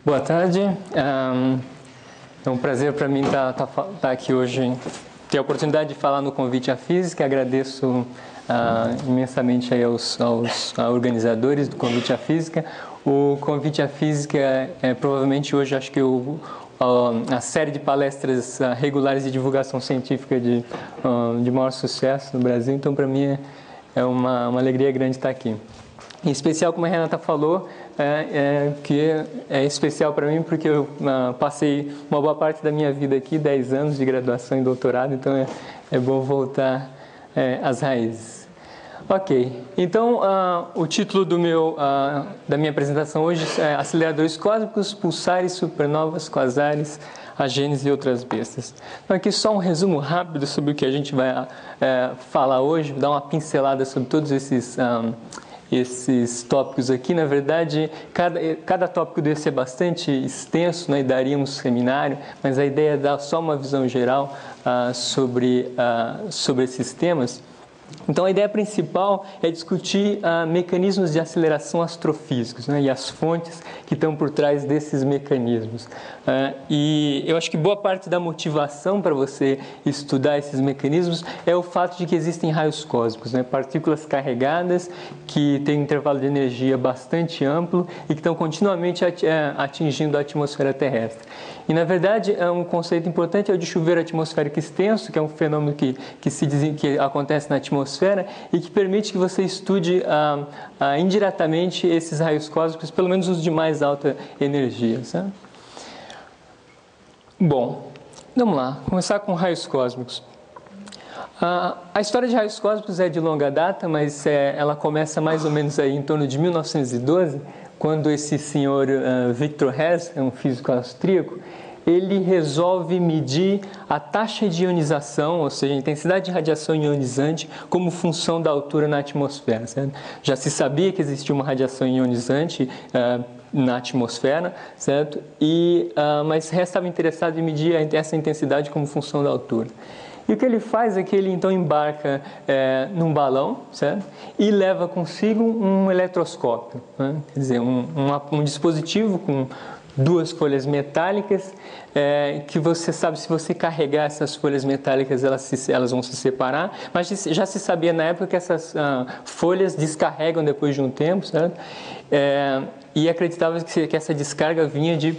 Boa tarde. É um prazer para mim estar aqui hoje, ter a oportunidade de falar no Convite à Física. Agradeço imensamente aí aos organizadores do Convite à Física. O Convite à Física é provavelmente hoje, acho que a série de palestras regulares de divulgação científica de maior sucesso no Brasil. Então, para mim, é uma alegria grande estar aqui. Em especial, como a Renata falou, que é especial para mim porque eu passei uma boa parte da minha vida aqui, 10 anos de graduação e doutorado, então é bom voltar às raízes. Ok, então o título da minha apresentação hoje é Aceleradores Cósmicos, Pulsares, Supernovas, Quasares, a Gênese e outras bestas. Então aqui só um resumo rápido sobre o que a gente vai falar hoje, dar uma pincelada sobre todos esses tópicos aqui. Na verdade, cada tópico desse é bastante extenso, né, e daria um seminário, mas a ideia é dar só uma visão geral sobre esses temas. Então, a ideia principal é discutir mecanismos de aceleração astrofísicos, né, e as fontes que estão por trás desses mecanismos. E eu acho que boa parte da motivação para você estudar esses mecanismos é o fato de que existem raios cósmicos, né, partículas carregadas que têm um intervalo de energia bastante amplo e que estão continuamente atingindo a atmosfera terrestre. E, na verdade, um conceito importante é o de chuveiro atmosférico extenso, que é um fenômeno que acontece na atmosfera e que permite que você estude indiretamente esses raios cósmicos, pelo menos os de mais alta energia. Sabe? Bom, vamos lá, começar com raios cósmicos. A história de raios cósmicos é de longa data, mas ela começa mais ou menos aí em torno de 1912, quando esse senhor Victor Hess, um físico austríaco, ele resolve medir a taxa de ionização, ou seja, a intensidade de radiação ionizante, como função da altura na atmosfera. Certo? Já se sabia que existia uma radiação ionizante na atmosfera, certo? Mas Hess estava interessado em medir essa intensidade como função da altura. E o que ele faz é que ele então embarca num balão, certo? E leva consigo um eletroscópio, né? Quer dizer, um dispositivo com duas folhas metálicas, que você sabe, se você carregar essas folhas metálicas, elas vão se separar, mas já se sabia na época que essas folhas descarregam depois de um tempo, certo? E acreditava que essa descarga vinha de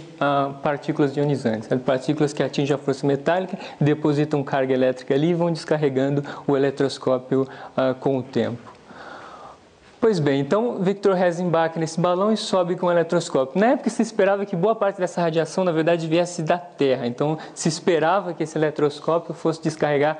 partículas ionizantes, certo? Partículas que atingem a força metálica, depositam carga elétrica ali e vão descarregando o eletroscópio com o tempo. Pois bem, então Victor Hess embarca nesse balão e sobe com o eletroscópio. Na época se esperava que boa parte dessa radiação, na verdade, viesse da Terra. Então se esperava que esse eletroscópio fosse descarregar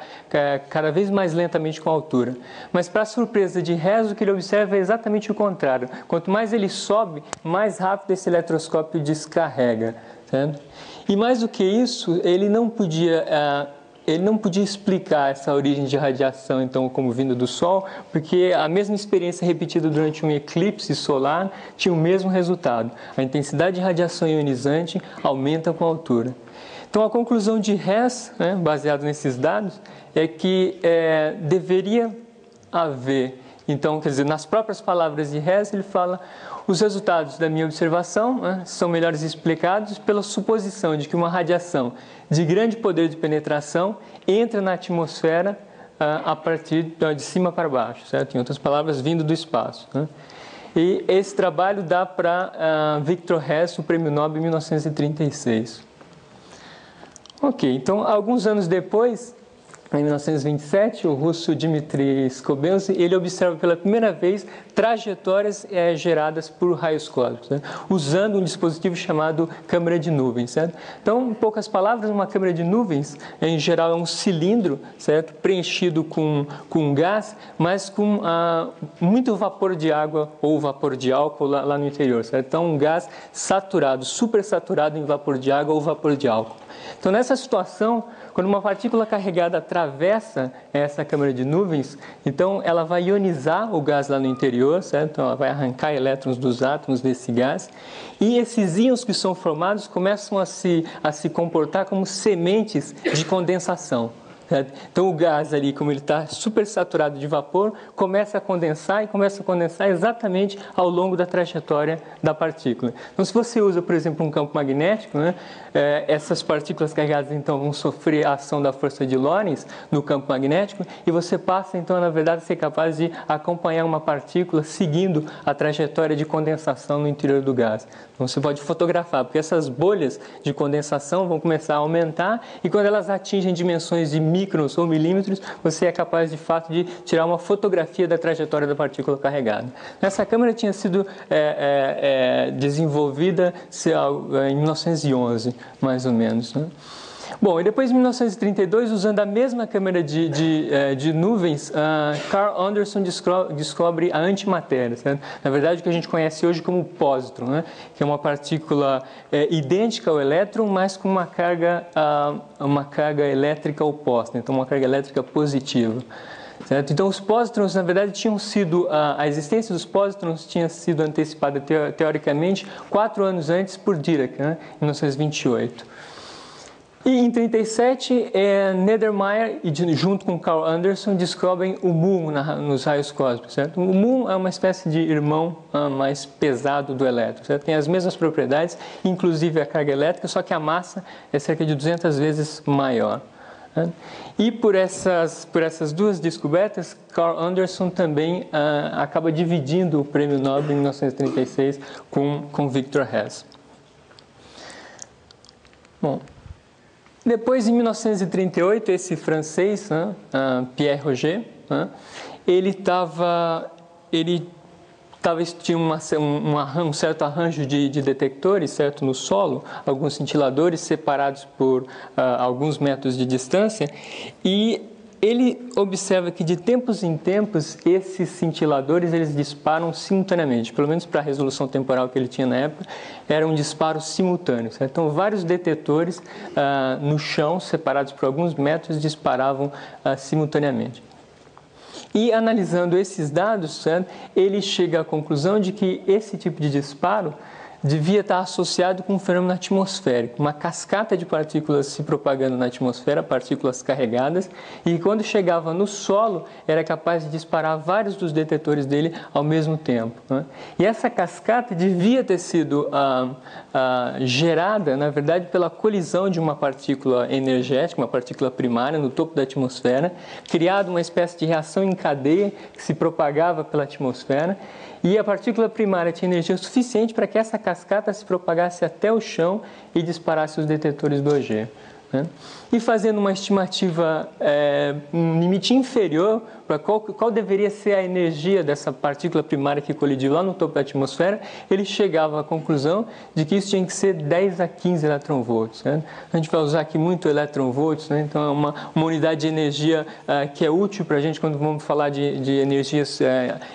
cada vez mais lentamente com a altura. Mas, para a surpresa de Hess, o que ele observa é exatamente o contrário. Quanto mais ele sobe, mais rápido esse eletroscópio descarrega. Certo? E mais do que isso, ele não podia explicar essa origem de radiação, então, como vinda do Sol, porque a mesma experiência repetida durante um eclipse solar tinha o mesmo resultado. A intensidade de radiação ionizante aumenta com a altura. Então, a conclusão de Hess, né, baseado nesses dados, é que deveria haver, então, quer dizer, nas próprias palavras de Hess, ele fala: os resultados da minha observação, né, são melhores explicados pela suposição de que uma radiação de grande poder de penetração entra na atmosfera a partir de cima para baixo, certo? Em outras palavras, vindo do espaço, né? E esse trabalho dá para Victor Hess o Prêmio Nobel em 1936. Ok, então, alguns anos depois, em 1927, o russo Dmitry Skobelsky, ele observa pela primeira vez trajetórias geradas por raios cósmicos, né? Usando um dispositivo chamado câmara de nuvens, certo? Então, em poucas palavras, uma câmara de nuvens, em geral, é um cilindro, certo? Preenchido com gás, mas com muito vapor de água ou vapor de álcool lá no interior, certo? Então, um gás saturado, supersaturado em vapor de água ou vapor de álcool. Então, nessa situação, quando uma partícula carregada atravessa essa câmara de nuvens, então ela vai ionizar o gás lá no interior, certo? Então, ela vai arrancar elétrons dos átomos desse gás, e esses íons que são formados começam a se comportar como sementes de condensação. certo? Então o gás ali, como ele está super saturado de vapor, começa a condensar e começa a condensar exatamente ao longo da trajetória da partícula. Então se você usa, por exemplo, um campo magnético, né, essas partículas carregadas então vão sofrer a ação da força de Lorentz no campo magnético e você passa então, na verdade, a ser capaz de acompanhar uma partícula seguindo a trajetória de condensação no interior do gás. Então você pode fotografar, porque essas bolhas de condensação vão começar a aumentar e quando elas atingem dimensões de microns ou milímetros, você é capaz de fato de tirar uma fotografia da trajetória da partícula carregada. Essa câmera tinha sido desenvolvida em 1911, mais ou menos, né? Bom, e depois, em 1932, usando a mesma câmera de nuvens, Carl Anderson descobre a antimatéria, certo? Na verdade, o que a gente conhece hoje como pósitron, né? Que é uma partícula idêntica ao elétron, mas com uma carga elétrica oposta, então uma carga elétrica positiva. Certo? Então, os pósitrons, na verdade, a existência dos pósitrons tinha sido antecipada, teoricamente, 4 anos antes por Dirac, né? Em 1928. E em 1937, Neddermeyer, junto com Carl Anderson, descobrem o muon nos raios cósmicos. Certo? O muon é uma espécie de irmão mais pesado do elétron. Certo? Tem as mesmas propriedades, inclusive a carga elétrica, só que a massa é cerca de 200 vezes maior. Certo? E por essas duas descobertas, Carl Anderson também acaba dividindo o prêmio Nobel em 1936 com Victor Hess. Bom, depois, em 1938, esse francês, né, Pierre Roget, né, tinha um certo arranjo de detectores, certo, no solo, alguns cintiladores separados por alguns metros de distância, e ele observa que de tempos em tempos esses cintiladores eles disparam simultaneamente, pelo menos para a resolução temporal que ele tinha na época, era um disparo simultâneo. Certo? Então vários detetores no chão, separados por alguns metros, disparavam simultaneamente. E analisando esses dados, certo, ele chega à conclusão de que esse tipo de disparo devia estar associado com um fenômeno atmosférico, uma cascata de partículas se propagando na atmosfera, partículas carregadas, e quando chegava no solo, era capaz de disparar vários dos detetores dele ao mesmo tempo. Né? E essa cascata devia ter sido gerada, na verdade, pela colisão de uma partícula energética, uma partícula primária, no topo da atmosfera, criado uma espécie de reação em cadeia que se propagava pela atmosfera, e a partícula primária tinha energia suficiente para que essa cascata se propagasse até o chão e disparasse os detetores do OG. Né? E fazendo uma estimativa, um limite inferior para qual deveria ser a energia dessa partícula primária que colidiu lá no topo da atmosfera, ele chegava à conclusão de que isso tinha que ser 10 a 15 eletronvolts. Né? A gente vai usar aqui muito eletronvolts, né? Então é uma unidade de energia que é útil para a gente quando vamos falar de energias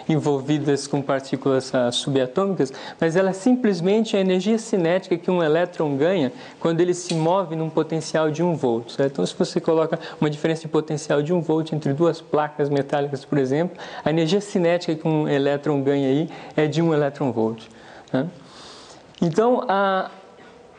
envolvidas com partículas subatômicas, mas ela é simplesmente a energia cinética que um elétron ganha quando ele se move num potencial de 1 volt. Certo? Então, se você coloca uma diferença de potencial de 1 volt entre duas placas metálicas, por exemplo, a energia cinética que um elétron ganha aí é de 1 eletronvolt. Né? Então,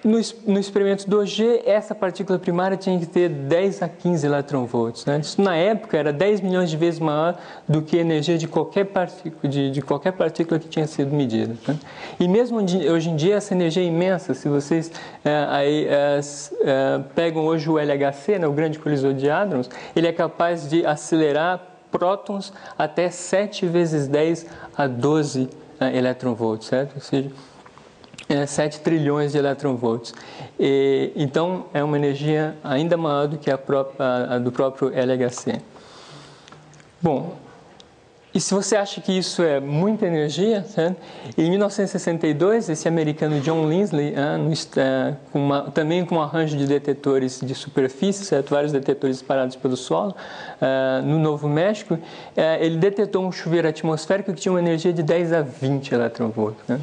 no experimento do OG, essa partícula primária tinha que ter 10 a 15 eletronvolts. Né? Isso, na época, era 10 milhões de vezes maior do que a energia de qualquer partícula que tinha sido medida. Né? E mesmo hoje em dia, essa energia é imensa. Se vocês pegam hoje o LHC, né, o grande colisor de hadrons, ele é capaz de acelerar prótons até 7 vezes 10 a 12 eletronvolts, certo? Ou seja, 7 trilhões de eletronvolts. Então, é uma energia ainda maior do que a do próprio LHC. Bom, e se você acha que isso é muita energia, certo? Em 1962, esse americano John Linsley, também com um arranjo de detetores de superfície, certo? Vários detetores disparados pelo solo, no Novo México, ele detetou um chuveiro atmosférico que tinha uma energia de 10 a 20 eletronvolts. Né?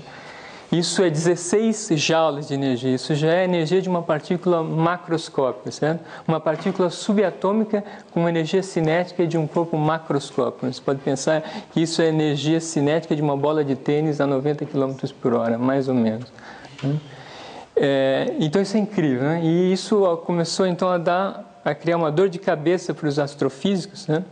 Isso é 16 joules de energia, isso já é a energia de uma partícula macroscópica, certo? Uma partícula subatômica com uma energia cinética de um corpo macroscópico. Você pode pensar que isso é a energia cinética de uma bola de tênis a 90 km por hora, mais ou menos. Então isso é incrível, né? E isso começou então a dar a criar uma dor de cabeça para os astrofísicos, né?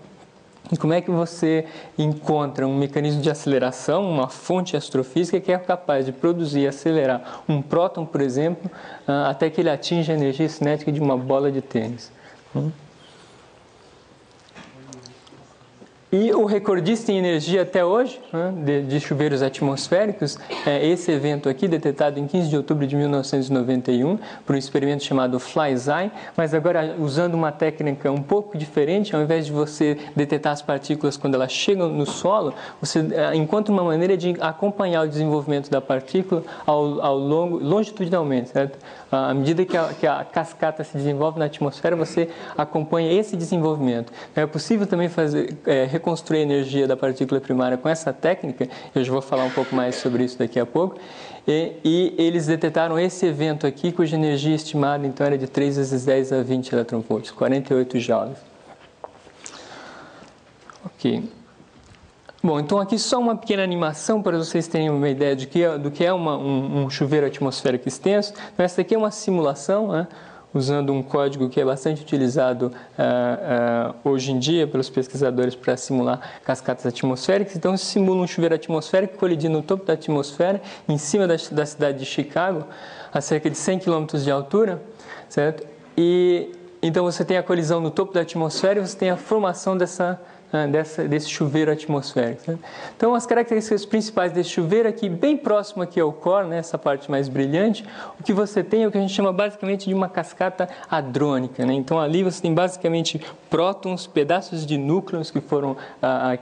E como é que você encontra um mecanismo de aceleração, uma fonte astrofísica que é capaz de produzir e acelerar um próton, por exemplo, até que ele atinja a energia cinética de uma bola de tênis. E o recordista em energia até hoje, né, de chuveiros atmosféricos, é esse evento aqui, detectado em 15 de outubro de 1991, por um experimento chamado FlySci, mas agora usando uma técnica um pouco diferente. Ao invés de você detectar as partículas quando elas chegam no solo, você encontra uma maneira de acompanhar o desenvolvimento da partícula longitudinalmente, certo? À medida que a cascata se desenvolve na atmosfera, você acompanha esse desenvolvimento. É possível também reconstruir a energia da partícula primária com essa técnica. Eu já vou falar um pouco mais sobre isso daqui a pouco. E eles detectaram esse evento aqui, cuja energia estimada então era de 3 vezes 10 a 20 eletronvolts, 48 joules. Ok. Bom, então aqui só uma pequena animação para vocês terem uma ideia do que é um chuveiro atmosférico extenso. Então, essa aqui é uma simulação, né, usando um código que é bastante utilizado hoje em dia pelos pesquisadores para simular cascatas atmosféricas. Então, se simula um chuveiro atmosférico colidindo no topo da atmosfera, em cima da cidade de Chicago, a cerca de 100 km de altura, certo? E então você tem a colisão no topo da atmosfera e você tem a formação desse chuveiro atmosférico. Né? Então, as características principais desse chuveiro aqui, bem próximo aqui ao core, né, essa parte mais brilhante, o que você tem é o que a gente chama basicamente de uma cascata hadrônica. Né? Então, ali você tem basicamente prótons, pedaços de núcleos que foram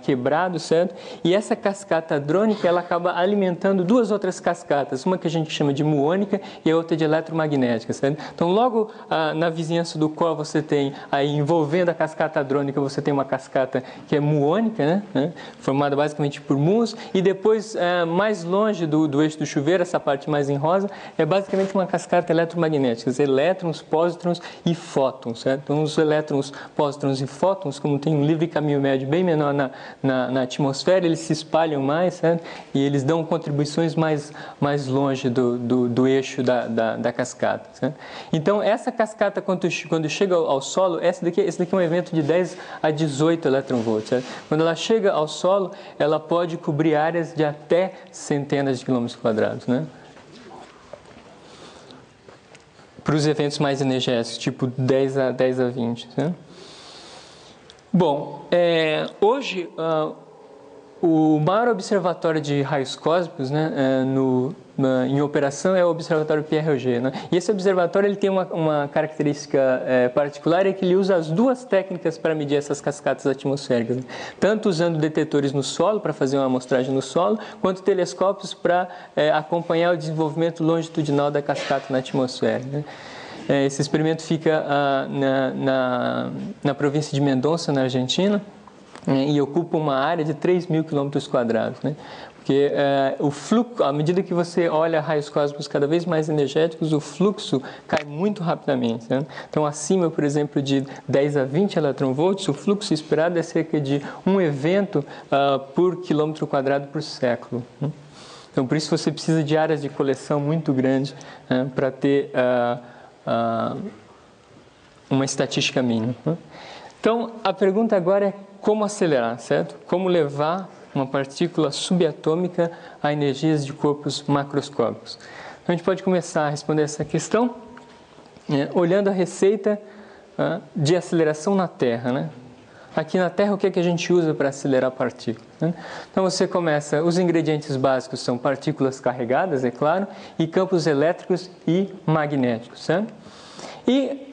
quebrados, certo? E essa cascata hadrônica, ela acaba alimentando duas outras cascatas, uma que a gente chama de muônica e a outra de eletromagnética, certo? Então, logo na vizinhança do core, você tem, aí envolvendo a cascata hadrônica, você tem uma cascata que é muônica, né? Formada basicamente por muons, e depois, mais longe do eixo do chuveiro, essa parte mais em rosa, é basicamente uma cascata eletromagnética, elétrons, pósitrons e fótons. Certo? Então, os elétrons, pósitrons e fótons, como tem um livre caminho médio bem menor na atmosfera, eles se espalham mais, certo? E eles dão contribuições mais longe do eixo da cascata. Certo? Então, essa cascata, quando chega ao solo, esse daqui é um evento de 10 a 18 eletronvolts. Certo? Quando ela chega ao solo, ela pode cobrir áreas de até centenas de quilômetros quadrados, né? Para os eventos mais energéticos, tipo 10 a 20. Né? Bom, hoje o maior observatório de raios cósmicos, né, em operação é o Observatório Pierre Auger. Né? E esse observatório ele tem uma característica particular, é que ele usa as duas técnicas para medir essas cascatas atmosféricas. Né? Tanto usando detetores no solo, para fazer uma amostragem no solo, quanto telescópios para acompanhar o desenvolvimento longitudinal da cascata na atmosfera. Né? Esse experimento fica na província de Mendonça, na Argentina, e ocupa uma área de 3.000 km². Né? Porque o fluxo, à medida que você olha raios cósmicos cada vez mais energéticos, o fluxo cai muito rapidamente. Né? Então, acima, por exemplo, de 10 a 20 eletronvolts, o fluxo esperado é cerca de um evento por quilômetro² por século. Né? Então, por isso você precisa de áreas de coleção muito grandes para ter uma estatística mínima. Né? Então, a pergunta agora é como acelerar, certo? Como levar uma partícula subatômica a energias de corpos macroscópicos. Então, a gente pode começar a responder essa questão olhando a receita de aceleração na Terra. Né? Aqui na Terra, o que é que a gente usa para acelerar partículas? Né? Então, você começa, os ingredientes básicos são partículas carregadas, é claro, e campos elétricos e magnéticos. Certo? E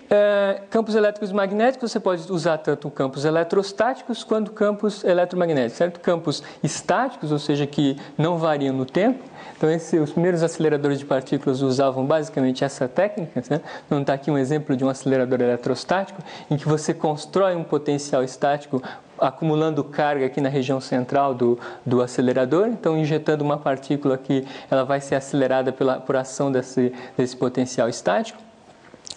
campos elétricos e magnéticos, você pode usar tanto campos eletrostáticos quanto campos eletromagnéticos, certo? Campos estáticos, ou seja, que não variam no tempo. Então, os primeiros aceleradores de partículas usavam basicamente essa técnica. Certo? Então, está aqui um exemplo de um acelerador eletrostático, em que você constrói um potencial estático acumulando carga aqui na região central do acelerador, então injetando uma partícula que ela vai ser acelerada por ação desse potencial estático.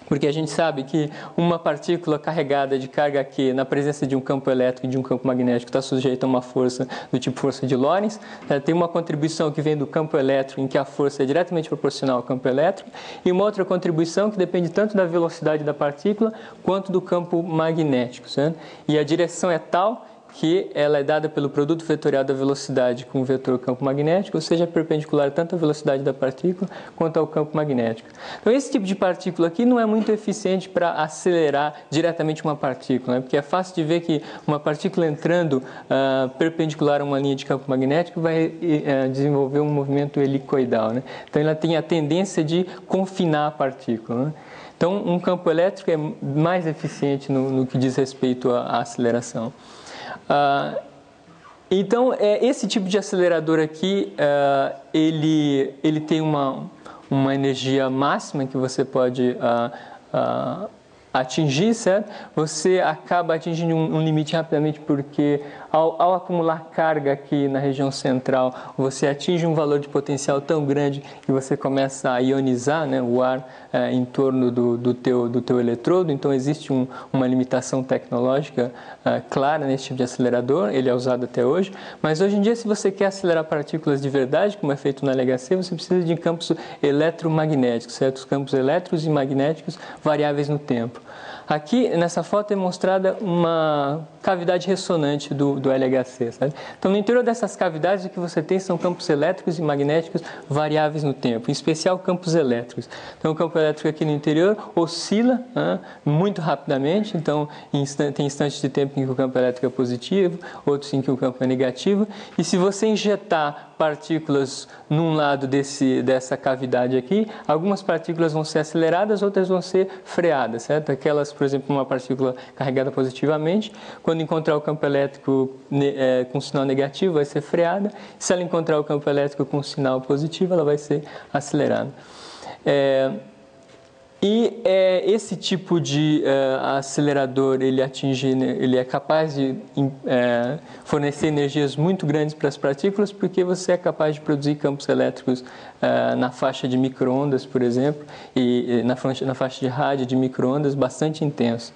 Porque a gente sabe que uma partícula carregada de carga Q na presença de um campo elétrico e de um campo magnético está sujeita a uma força do tipo força de Lorentz. Tem uma contribuição que vem do campo elétrico, em que a força é diretamente proporcional ao campo elétrico, e uma outra contribuição que depende tanto da velocidade da partícula quanto do campo magnético, certo? E a direção é tal que ela é dada pelo produto vetorial da velocidade com o vetor campo magnético, ou seja, perpendicular tanto à velocidade da partícula quanto ao campo magnético. Então, esse tipo de partícula aqui não é muito eficiente para acelerar diretamente uma partícula, né? Porque é fácil de ver que uma partícula entrando perpendicular a uma linha de campo magnético vai desenvolver um movimento helicoidal, né? Então, ela tem a tendência de confinar a partícula, né? Então, um campo elétrico é mais eficiente no que diz respeito à aceleração. Então, esse tipo de acelerador aqui, ele tem uma energia máxima que você pode atingir, certo? Você acaba atingindo um limite rapidamente porque ao acumular carga aqui na região central, você atinge um valor de potencial tão grande que você começa a ionizar, né, o ar em torno do teu eletrodo. Então existe uma limitação tecnológica clara nesse tipo de acelerador, ele é usado até hoje, mas hoje em dia, se você quer acelerar partículas de verdade, como é feito na LHC, você precisa de campos eletromagnéticos, certo? Os campos elétricos e magnéticos variáveis no tempo. Aqui, nessa foto, é mostrada uma cavidade ressonante do LHC, sabe? Então, no interior dessas cavidades, o que você tem são campos elétricos e magnéticos variáveis no tempo, em especial campos elétricos. Então, o campo elétrico aqui no interior oscila muito rapidamente, então, tem instantes de tempo em que o campo elétrico é positivo, outros em que o campo é negativo, e se você injetar partículas num lado dessa cavidade aqui, algumas partículas vão ser aceleradas, outras vão ser freadas, certo? Aquelas, por exemplo, uma partícula carregada positivamente, quando encontrar o campo elétrico com sinal negativo, vai ser freada. Se ela encontrar o campo elétrico com sinal positivo, ela vai ser acelerada. Esse tipo de acelerador, ele é capaz de fornecer energias muito grandes para as partículas, porque você é capaz de produzir campos elétricos na faixa de micro-ondas, por exemplo, e na faixa de rádio de micro-ondas bastante intenso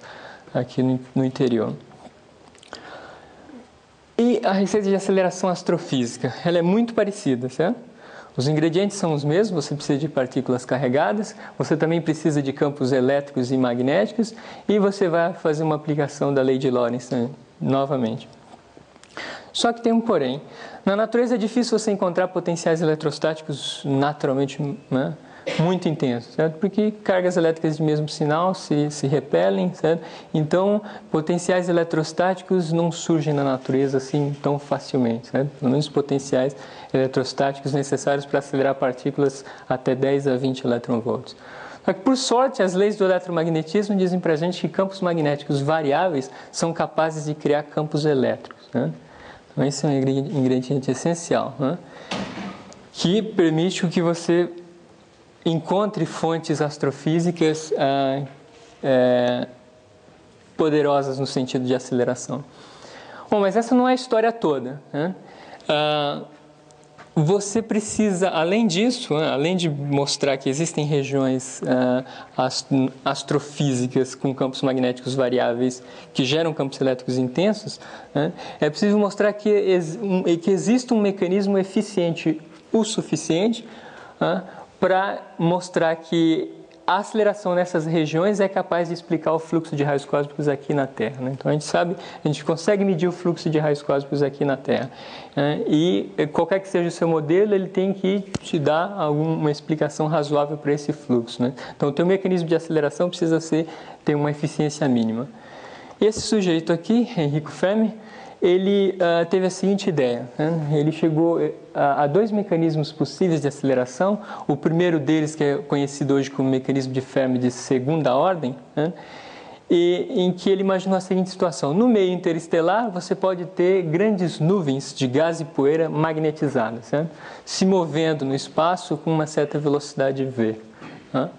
aqui no interior. E a receita de aceleração astrofísica, ela é muito parecida, certo? Os ingredientes são os mesmos, você precisa de partículas carregadas, você também precisa de campos elétricos e magnéticos, e você vai fazer uma aplicação da lei de Lorentz, né, novamente. Só que tem um porém. Na natureza é difícil você encontrar potenciais eletrostáticos naturalmente, né, muito intensos, certo? Porque cargas elétricas de mesmo sinal se repelem, certo? Então, potenciais eletrostáticos não surgem na natureza assim tão facilmente, certo? Pelo menos potenciais eletrostáticos necessários para acelerar partículas até 10 a 20 eletronvolts. Só que, por sorte, as leis do eletromagnetismo dizem para a gente que campos magnéticos variáveis são capazes de criar campos elétricos, né? Então, esse é um ingrediente essencial, né, que permite que você encontre fontes astrofísicas poderosas no sentido de aceleração. Bom, mas essa não é a história toda, né? Você precisa, além disso, além de mostrar que existem regiões astrofísicas com campos magnéticos variáveis que geram campos elétricos intensos, né, é preciso mostrar que existe um mecanismo eficiente o suficiente para mostrar que a aceleração nessas regiões é capaz de explicar o fluxo de raios cósmicos aqui na Terra, né? Então a gente consegue medir o fluxo de raios cósmicos aqui na Terra, né? E qualquer que seja o seu modelo, ele tem que te dar alguma explicação razoável para esse fluxo, né? Então o teu mecanismo de aceleração precisa ter uma eficiência mínima. Esse sujeito aqui, Enrico Fermi, ele teve a seguinte ideia, né? Ele chegou a dois mecanismos possíveis de aceleração. O primeiro deles, que é conhecido hoje como mecanismo de Fermi de segunda ordem, né, em que ele imaginou a seguinte situação: no meio interestelar você pode ter grandes nuvens de gás e poeira magnetizadas, certo? Se movendo no espaço com uma certa velocidade v, né?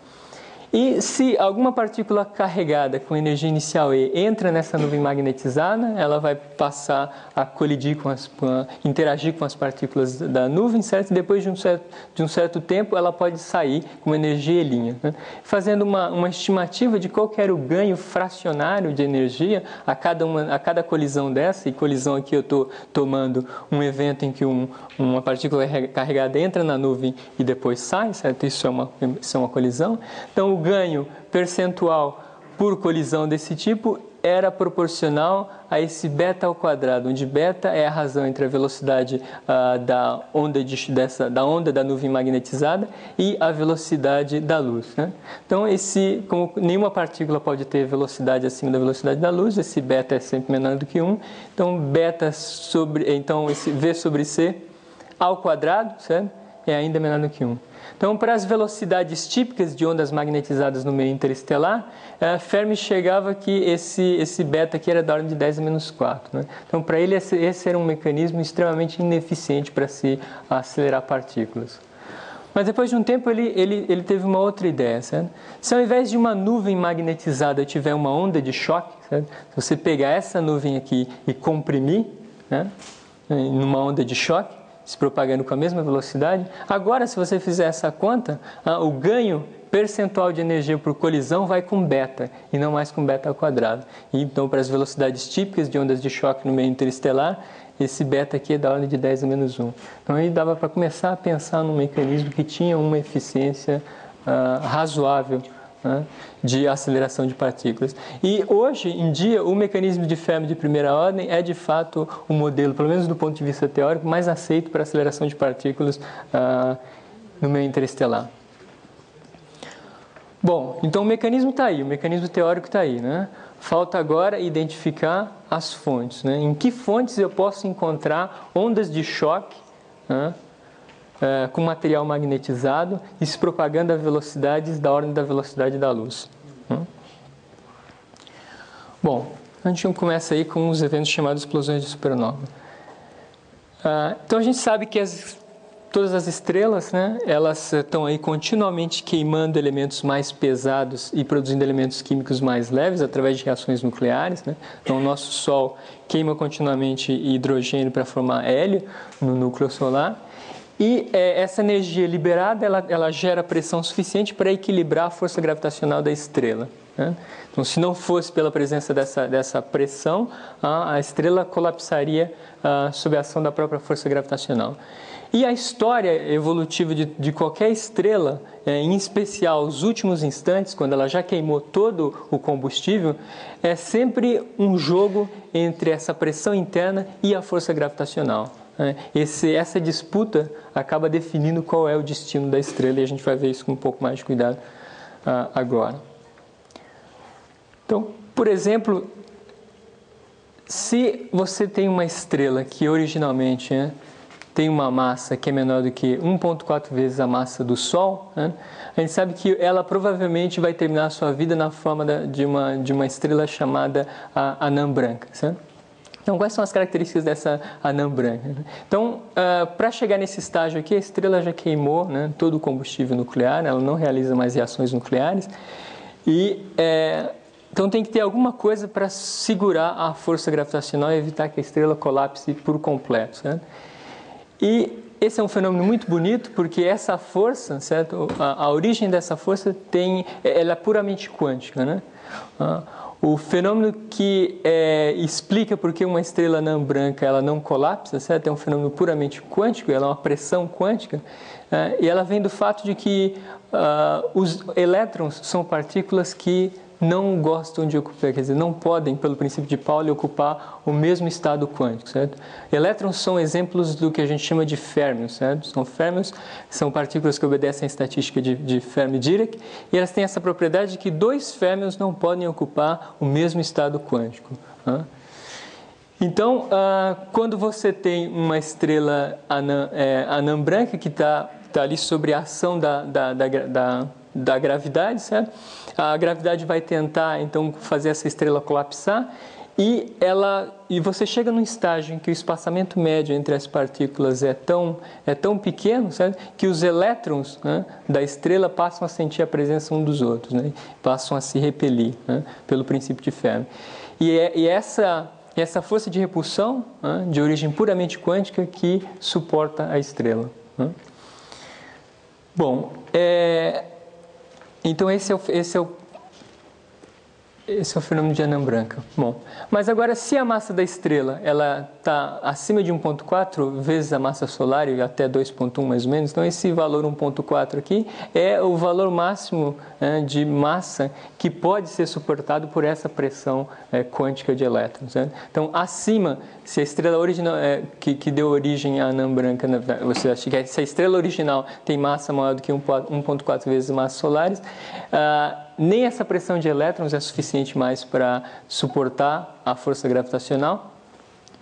E se alguma partícula carregada com energia inicial E entra nessa nuvem magnetizada, ela vai passar a colidir interagir com as partículas da nuvem, certo? E depois de um certo tempo, ela pode sair com energia E', né? Fazendo uma estimativa de qual que era o ganho fracionário de energia a cada colisão dessa, e colisão aqui eu estou tomando um evento em que uma partícula carregada entra na nuvem e depois sai, certo? Isso é uma colisão. Então, o ganho percentual por colisão desse tipo era proporcional a esse beta ao quadrado, onde beta é a razão entre a velocidade da onda da nuvem magnetizada e a velocidade da luz, né? Então, como nenhuma partícula pode ter velocidade acima da velocidade da luz, esse beta é sempre menor do que 1. Então, esse V sobre C ao quadrado, certo? É ainda menor do que 1. Então, para as velocidades típicas de ondas magnetizadas no meio interestelar, Fermi chegava que esse beta aqui era da ordem de 10 a menos 4. Né? Então, para ele, esse era um mecanismo extremamente ineficiente para se acelerar partículas. Mas depois de um tempo, ele teve uma outra ideia, certo? Se ao invés de uma nuvem magnetizada tiver uma onda de choque, certo? Se você pegar essa nuvem aqui e comprimir, né, numa onda de choque, se propagando com a mesma velocidade. Agora, se você fizer essa conta, o ganho percentual de energia por colisão vai com beta, e não mais com beta ao quadrado. E, então, para as velocidades típicas de ondas de choque no meio interestelar, esse beta aqui é da ordem de 10 a menos 1. Então, aí dava para começar a pensar num mecanismo que tinha uma eficiência razoável, né, de aceleração de partículas. E hoje em dia o mecanismo de Fermi de primeira ordem é de fato o modelo, pelo menos do ponto de vista teórico, mais aceito para aceleração de partículas no meio interestelar. Bom, então o mecanismo está aí, o mecanismo teórico está aí, né? Falta agora identificar as fontes, né? Em que fontes eu posso encontrar ondas de choque, né, com material magnetizado e se propagando a velocidades da ordem da velocidade da luz. Bom, a gente começa aí com os eventos chamados explosões de supernova. Então a gente sabe que todas as estrelas, né, elas estão aí continuamente queimando elementos mais pesados e produzindo elementos químicos mais leves através de reações nucleares, né? Então o nosso Sol queima continuamente hidrogênio para formar hélio no núcleo solar. E essa energia liberada, ela gera pressão suficiente para equilibrar a força gravitacional da estrela, né? Então, se não fosse pela presença dessa pressão, a estrela colapsaria sob a ação da própria força gravitacional. E a história evolutiva de qualquer estrela, em especial os últimos instantes, quando ela já queimou todo o combustível, é sempre um jogo entre essa pressão interna e a força gravitacional. Essa disputa acaba definindo qual é o destino da estrela, e a gente vai ver isso com um pouco mais de cuidado agora. Então, por exemplo, se você tem uma estrela que originalmente tem uma massa que é menor do que 1,4 vezes a massa do Sol, né, a gente sabe que ela provavelmente vai terminar a sua vida na forma de uma estrela chamada anã branca, certo? Então, quais são as características dessa anã branca? Então, para chegar nesse estágio aqui, a estrela já queimou, né, todo o combustível nuclear, ela não realiza mais reações nucleares, e então tem que ter alguma coisa para segurar a força gravitacional e evitar que a estrela colapse por completo, certo? E esse é um fenômeno muito bonito, porque essa força, certo? A origem dessa força ela é puramente quântica, né? O fenômeno que explica por que uma estrela anã branca ela não colapsa, certo? É um fenômeno puramente quântico, ela é uma pressão quântica, e ela vem do fato de que os elétrons são partículas que não gostam de ocupar, quer dizer, não podem, pelo princípio de Pauli, ocupar o mesmo estado quântico, certo? Elétrons são exemplos do que a gente chama de férmions, certo? São partículas que obedecem à estatística de Fermi-Dirac, e elas têm essa propriedade de que dois férmions não podem ocupar o mesmo estado quântico. Então, quando você tem uma estrela anã branca que está ali sobre a ação da gravidade, certo? A gravidade vai tentar, então, fazer essa estrela colapsar, E você chega num estágio em que o espaçamento médio entre as partículas é tão pequeno, certo? Que os elétrons, né, da estrela passam a sentir a presença um dos outros, né? Passam a se repelir, né, pelo princípio de Fermi. E essa força de repulsão, né, de origem puramente quântica que suporta a estrela, né? Bom, então esse é o fenômeno de anã branca. Bom, mas agora, se a massa da estrela está acima de 1,4 vezes a massa solar, e até 2,1 mais ou menos, então esse valor 1,4 aqui é o valor máximo, né, de massa que pode ser suportado por essa pressão quântica de elétrons, né? Então, acima, se a estrela original que deu origem à anã branca, você acha que se a estrela original tem massa maior do que 1,4 vezes massas solares, nem essa pressão de elétrons é suficiente mais para suportar a força gravitacional,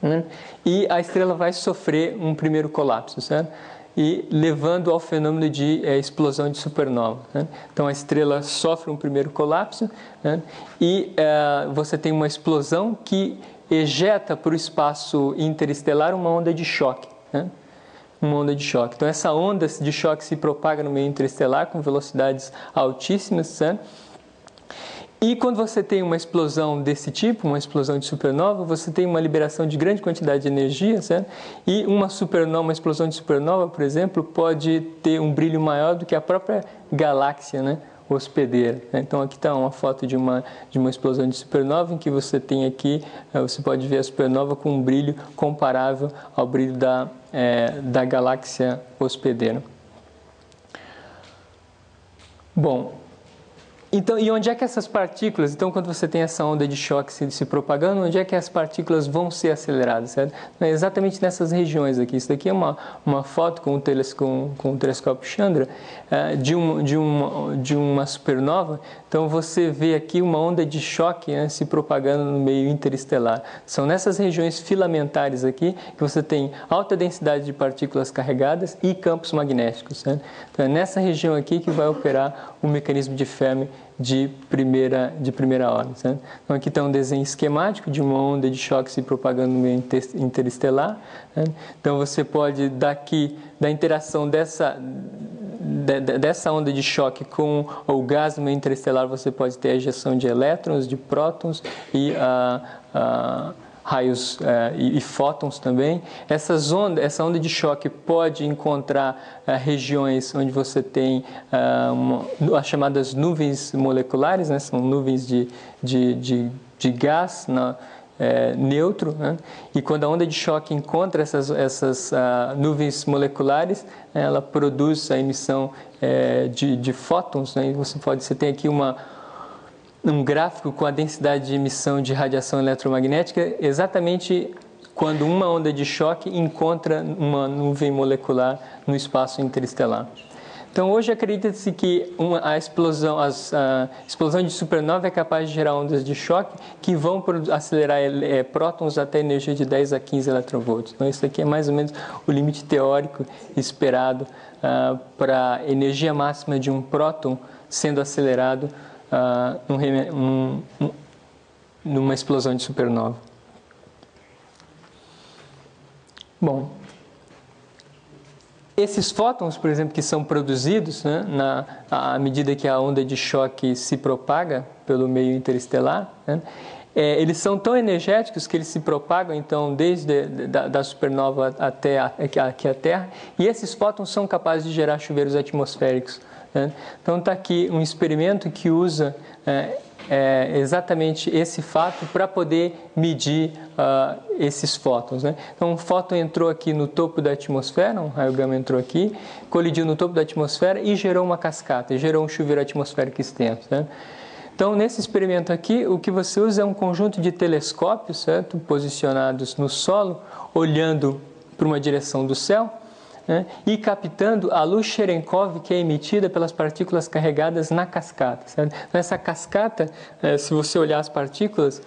né? E a estrela vai sofrer um primeiro colapso, certo? E levando ao fenômeno de explosão de supernova, né? Então a estrela sofre um primeiro colapso, né? E você tem uma explosão que ejeta para o espaço interestelar uma onda de choque, né? Uma onda de choque. Então essa onda de choque se propaga no meio interestelar com velocidades altíssimas, certo? E quando você tem uma explosão desse tipo, uma explosão de supernova, você tem uma liberação de grande quantidade de energia, certo? E uma explosão de supernova, por exemplo, pode ter um brilho maior do que a própria galáxia, né, hospedeira, né? Então aqui está uma foto de uma explosão de supernova, em que você tem aqui, você pode ver a supernova com um brilho comparável ao brilho da galáxia hospedeira. Bom, então, e onde é que essas partículas, então quando você tem essa onda de choque se propagando, onde é que as partículas vão ser aceleradas, certo? É exatamente nessas regiões aqui. Isso daqui é uma foto com o telescópio Chandra de uma supernova. Então você vê aqui uma onda de choque, né, se propagando no meio interestelar. São nessas regiões filamentares aqui que você tem alta densidade de partículas carregadas e campos magnéticos, certo? Então é nessa região aqui que vai operar o mecanismo de Fermi de primeira ordem, certo? Então aqui está um desenho esquemático de uma onda de choque se propagando no meio interestelar, né? Então você pode, da interação dessa onda de choque com o gás no meio interestelar, você pode ter a ejeção de elétrons, de prótons e raios e fótons também. Essa onda de choque pode encontrar regiões onde você tem as chamadas nuvens moleculares, né? São nuvens de gás neutro, né? E quando a onda de choque encontra essas nuvens moleculares, ela produz a emissão de fótons, né? E você tem aqui um gráfico com a densidade de emissão de radiação eletromagnética exatamente quando uma onda de choque encontra uma nuvem molecular no espaço interestelar. Então, hoje acredita-se que a explosão de supernova é capaz de gerar ondas de choque que vão acelerar prótons até energia de 10 a 15 eletronvolts. Então, isso aqui é mais ou menos o limite teórico esperado para a energia máxima de um próton sendo acelerado numa explosão de supernova. Bom, esses fótons, por exemplo, que são produzidos, né, à medida que a onda de choque se propaga pelo meio interestelar, né, eles são tão energéticos que eles se propagam, então, desde da supernova até aqui a Terra, e esses fótons são capazes de gerar chuveiros atmosféricos, né? Então está aqui um experimento que usa exatamente esse fato para poder medir esses fótons, né? Então um fóton entrou aqui no topo da atmosfera, um raio gama entrou aqui, colidiu no topo da atmosfera e gerou uma cascata, gerou um chuveiro atmosférico extenso, né? Então nesse experimento aqui o que você usa é um conjunto de telescópios, certo? Posicionados no solo, olhando para uma direção do céu, né, e captando a luz Cherenkov que é emitida pelas partículas carregadas na cascata, certo? Então, essa cascata, se você olhar as partículas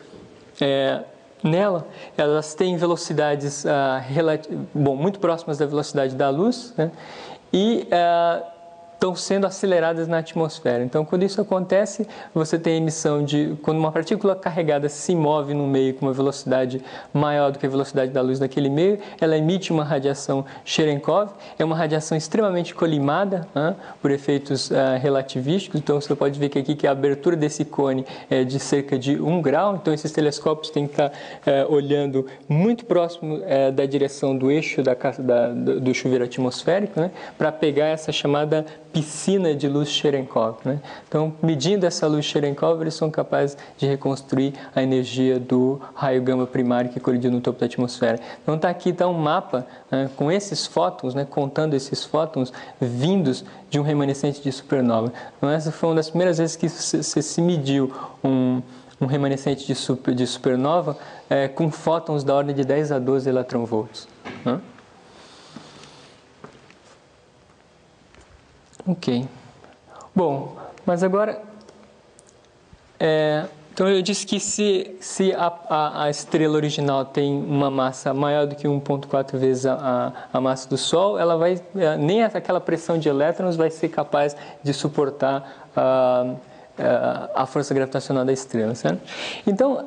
nela, elas têm velocidades muito próximas da velocidade da luz, né, e estão sendo aceleradas na atmosfera. Então, quando isso acontece, você tem a emissão de... Quando uma partícula carregada se move no meio com uma velocidade maior do que a velocidade da luz naquele meio, ela emite uma radiação Cherenkov. É uma radiação extremamente colimada, por efeitos relativísticos. Então, você pode ver que aqui que a abertura desse cone é de cerca de 1 grau. Então, esses telescópios têm que estar olhando muito próximo da direção do eixo do chuveiro atmosférico, né, para pegar essa chamada piscina de luz Cherenkov, né? Então, medindo essa luz Cherenkov, eles são capazes de reconstruir a energia do raio gama primário que colidiu no topo da atmosfera. Então, está um mapa com esses fótons, né, contando esses fótons vindos de um remanescente de supernova. Então, essa foi uma das primeiras vezes que se mediu um remanescente de supernova com fótons da ordem de 10 a 12 eletronvolts. Ok. Bom, mas agora... então eu disse que se a estrela original tem uma massa maior do que 1,4 vezes a massa do Sol, ela vai, nem aquela pressão de elétrons vai ser capaz de suportar a força gravitacional da estrela, certo? Então,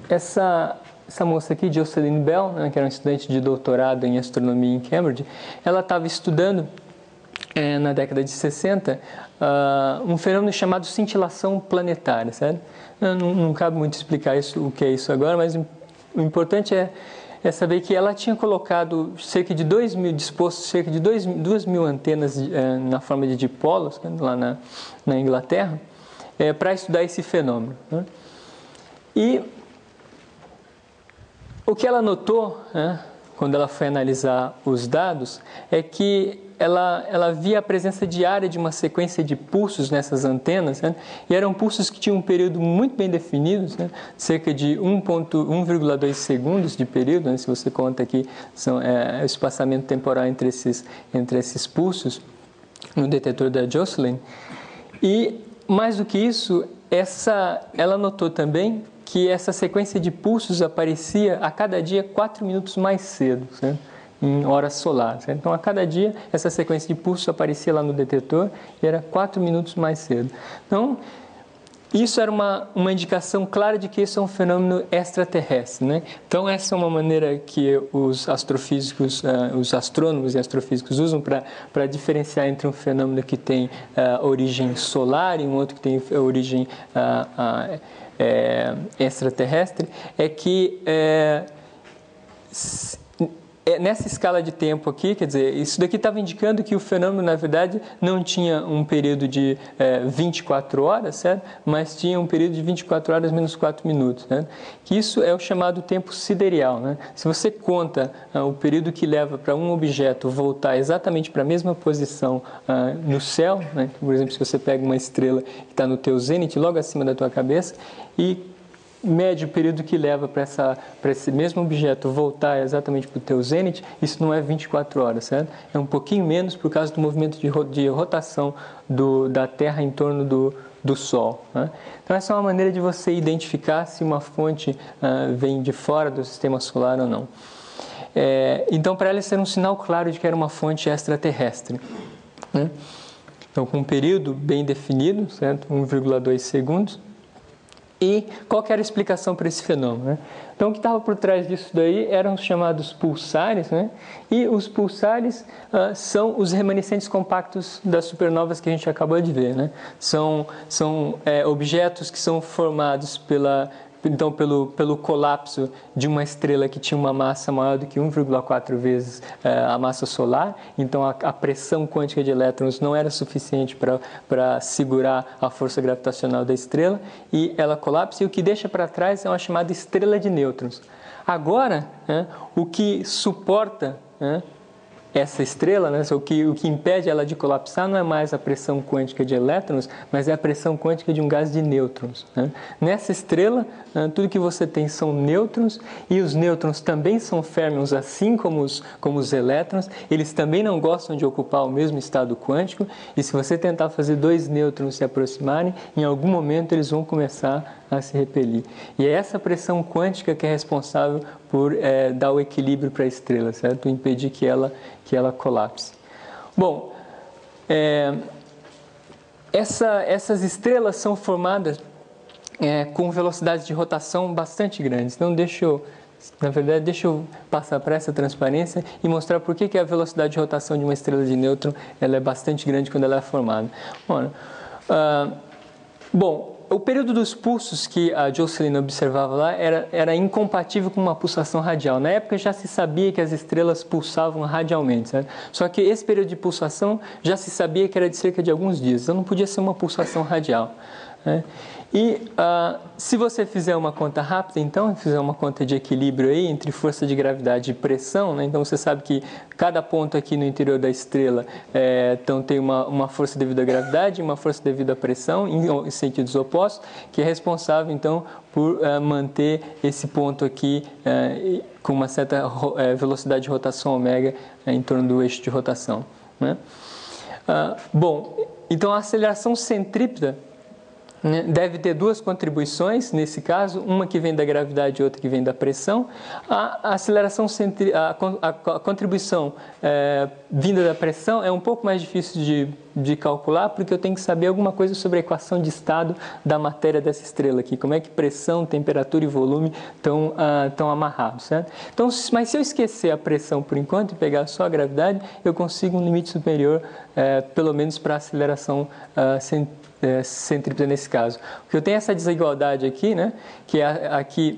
essa moça aqui, Jocelyn Bell, né, que era uma estudante de doutorado em astronomia em Cambridge, ela estava estudando na década de 60, um fenômeno chamado cintilação planetária, certo? Não cabe muito explicar o que é isso agora, mas o importante é saber que ela tinha colocado disposto cerca de 2.000 antenas na forma de dipolos, lá na Inglaterra, para estudar esse fenômeno, né? E o que ela notou, né, quando ela foi analisar os dados, é que ela via a presença diária de uma sequência de pulsos nessas antenas, né? E eram pulsos que tinham um período muito bem definido, né? Cerca de 1,2 segundos de período, né? Se você conta aqui o espaçamento temporal entre esses pulsos no detetor da Jocelyn. E, mais do que isso, ela notou também que essa sequência de pulsos aparecia a cada dia 4 minutos mais cedo, certo? Em hora solar, certo? Então, a cada dia, essa sequência de pulsos aparecia lá no detetor e era 4 minutos mais cedo. Então, isso era uma indicação clara de que isso é um fenômeno extraterrestre, né? Então, essa é uma maneira que os astrofísicos, os astrônomos e astrofísicos usam para diferenciar entre um fenômeno que tem origem solar e um outro que tem origem extraterrestre, é que nessa escala de tempo aqui, quer dizer, isso daqui estava indicando que o fenômeno, na verdade, não tinha um período de 24 horas, certo? Mas tinha um período de 24 horas menos 4 minutos, né? Que isso é o chamado tempo sidereal, né? Se você conta o período que leva para um objeto voltar exatamente para a mesma posição no céu, né? Por exemplo, se você pega uma estrela que está no teu zênite, logo acima da tua cabeça, e mede o período que leva para esse mesmo objeto voltar exatamente para o teu zênite, isso não é 24 horas, certo? É um pouquinho menos por causa do movimento de rotação da Terra em torno do Sol, né? Então, essa é uma maneira de você identificar se uma fonte vem de fora do sistema solar ou não. Então, para ela, isso era um sinal claro de que era uma fonte extraterrestre, né? Então, com um período bem definido, certo? 1,2 segundos. E qual que era a explicação para esse fenômeno, né? Então, o que estava por trás disso daí eram os chamados pulsares, né? E os pulsares são os remanescentes compactos das supernovas que a gente acabou de ver, né? São objetos que são formados pelo colapso de uma estrela que tinha uma massa maior do que 1,4 vezes a massa solar. Então, a pressão quântica de elétrons não era suficiente para segurar a força gravitacional da estrela e ela colapsa. E o que deixa para trás é uma chamada estrela de nêutrons. Agora, o que suporta essa estrela, né, o que impede ela de colapsar não é mais a pressão quântica de elétrons, mas é a pressão quântica de um gás de nêutrons, né? Nessa estrela, tudo que você tem são nêutrons, e os nêutrons também são férmions, assim como os elétrons. Eles também não gostam de ocupar o mesmo estado quântico, e se você tentar fazer dois nêutrons se aproximarem, em algum momento eles vão começar a se repelir. E é essa pressão quântica que é responsável por dar o equilíbrio para a estrela, certo? Impedir que ela colapse. Bom, essas estrelas são formadas com velocidades de rotação bastante grandes. Então, deixa eu passar para essa transparência e mostrar por que a velocidade de rotação de uma estrela de nêutron ela é bastante grande quando ela é formada. Bom, o período dos pulsos que a Jocelyn observava lá era incompatível com uma pulsação radial. Na época já se sabia que as estrelas pulsavam radialmente, certo? Só que esse período de pulsação já se sabia que era de cerca de alguns dias, então não podia ser uma pulsação radial, né? E se você fizer uma conta rápida, então, fizer uma conta de equilíbrio aí entre força de gravidade e pressão, né? Então você sabe que cada ponto aqui no interior da estrela então tem uma força devido à gravidade e uma força devido à pressão em sentidos opostos, que é responsável então por manter esse ponto aqui com uma certa velocidade de rotação ômega em torno do eixo de rotação, né? Bom, então a aceleração centrípeta deve ter duas contribuições, nesse caso, uma que vem da gravidade e outra que vem da pressão. A aceleração a contribuição vinda da pressão é um pouco mais difícil de calcular, porque eu tenho que saber alguma coisa sobre a equação de estado da matéria dessa estrela aqui, como é que pressão, temperatura e volume estão amarrados, certo? Então, mas se eu esquecer a pressão por enquanto e pegar só a gravidade, eu consigo um limite superior, pelo menos para a aceleração centrípeta nesse caso. Porque eu tenho essa desigualdade aqui, né, que aqui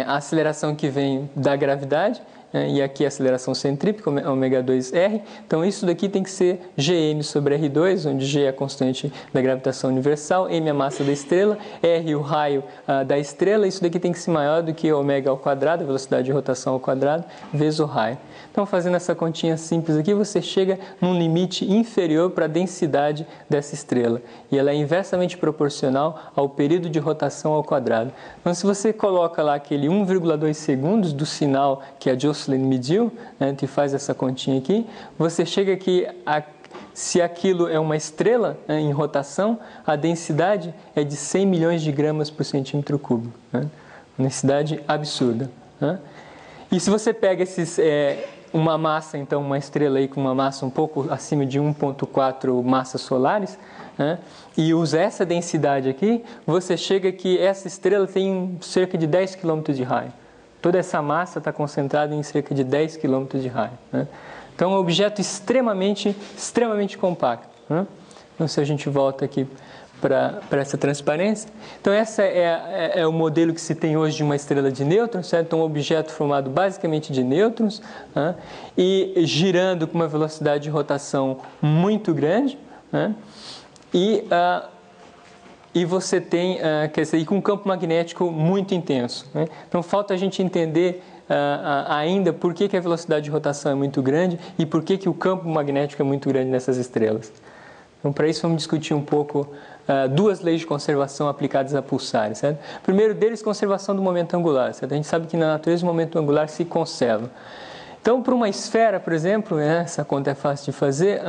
a aceleração que vem da gravidade, e aqui a aceleração centrípeta, ω2r. Então, isso daqui tem que ser Gm sobre R2, onde G é a constante da gravitação universal, m é a massa da estrela, R o raio da estrela. Isso daqui tem que ser maior do que ω ao quadrado, a velocidade de rotação ao quadrado, vezes o raio. Então, fazendo essa continha simples aqui, você chega num limite inferior para a densidade dessa estrela. E ela é inversamente proporcional ao período de rotação ao quadrado. Então, se você coloca lá aquele 1,2 segundos do sinal que a Jocelyn mediu, né, e faz essa continha aqui, você chega que se aquilo é uma estrela, né, em rotação, a densidade é de 100 milhões de gramas por centímetro cúbico. Né? Uma densidade absurda. Né? E se você pega uma massa, então uma estrela aí com uma massa um pouco acima de 1,4 massas solares, né, e usa essa densidade aqui, você chega que essa estrela tem cerca de 10 km de raio. Toda essa massa está concentrada em cerca de 10 km de raio. Né? Então, é um objeto extremamente compacto. Né? Então, se a gente volta aqui para essa transparência. Então, esse é o modelo que se tem hoje de uma estrela de nêutrons, certo? Então, um objeto formado basicamente de nêutrons, né? E girando com uma velocidade de rotação muito grande, né? E você tem, com um campo magnético muito intenso. Né? Então, falta a gente entender ainda por que a velocidade de rotação é muito grande e por que o campo magnético é muito grande nessas estrelas. Então, para isso, vamos discutir um pouco duas leis de conservação aplicadas a pulsares. Certo? Primeiro deles, conservação do momento angular. Certo? A gente sabe que na natureza o momento angular se conserva. Então, para uma esfera, por exemplo, né, essa conta é fácil de fazer,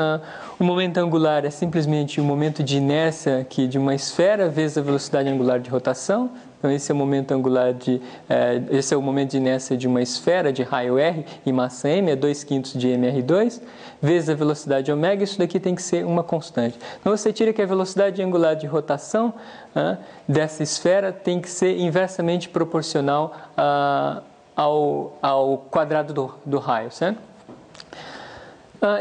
o momento angular é simplesmente o momento de inércia de uma esfera vezes a velocidade angular de rotação. Então, esse é o momento angular esse é o momento de inércia de uma esfera de raio R e massa m, é 2/5 de mR2, vezes a velocidade ω, isso daqui tem que ser uma constante. Então, você tira que a velocidade angular de rotação dessa esfera tem que ser inversamente proporcional ao quadrado do raio, certo?